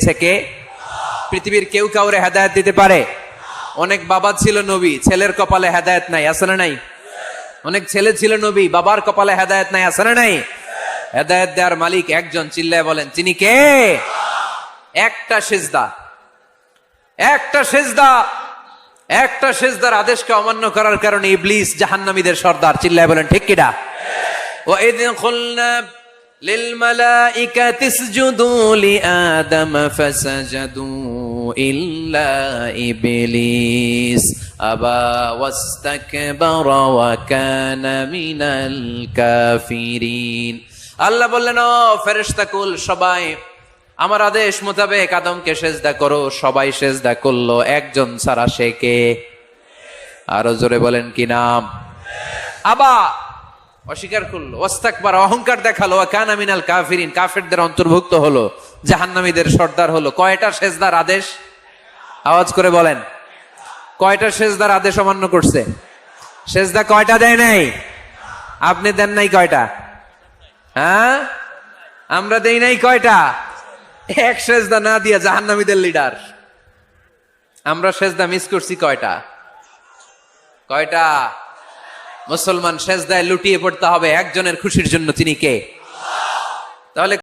দিয়েছে কে? পৃথিবীর কেউ কাউরে হেদায়েত দিতে পারে? অনেক বাবা ছিল নবী, ছেলের কপালে হেদায়েত নাই, আছে না নাই? অনেক ছেলে ছিল নবী, বাবার কপালে হেদায়েত নাই, আছে না নাই? হেদায়েত দেওয়ার মালিক একজন, চিল্লায় বলেন তিনি কে? একটা সিজদা, একটা সিজদা, একটা সিজদার আদেশকে অমান্য করার কারণে ইবলিস জাহান্নামীদের সর্দার, চিল্লায় বলেন ঠিক কিনা? وَإِذْ قُلْنَا لِلْمَلَائِكَةِ اسْجُدُوا لِآدَمَ فَسَجَدُوا إِلَّا إِبْلِيسَ أَبَى وَاسْتَكْبَرَ وَكَانَ مِنَ الْكَافِرِينَ। আল্লাহ বললেন, ও ফেরেশতাকুল সবাই আমার আদেশ মোতাবেক আদমকে সেজদা করো। সবাই সেজদা করলো, একজন ছাড়া, সে কে? আরো জোরে বলেন কি নাম? আবা, অস্বীকার করলো, ওয়াস্তাকবার, অহংকার দেখালো, ওয়া কানা মিনাল কাফিরিন, কাফেরদের অন্তর্ভুক্ত হলো, জাহান্নামীদের সর্দার হলো। কয়টা সেজদার আদেশ? আওয়াজ করে বলেন, কয়টা সেজদার আদেশ অমান্য করছে? সেজদা কয়টা দেয় নাই? আপনি দেন নাই কয়টা? হ্যাঁ, আমরা দেই নাই কয়টা? এক সেজদা না দিয়া জাহান্নামীদের লিডার। আমরা সেজদা মিস করছি কয়টা? কয়টা? মুসলমান সেজদায় লুটিয়ে পড়তে হবে একজনের খুশির জন্য, তিনি কে? তাহলে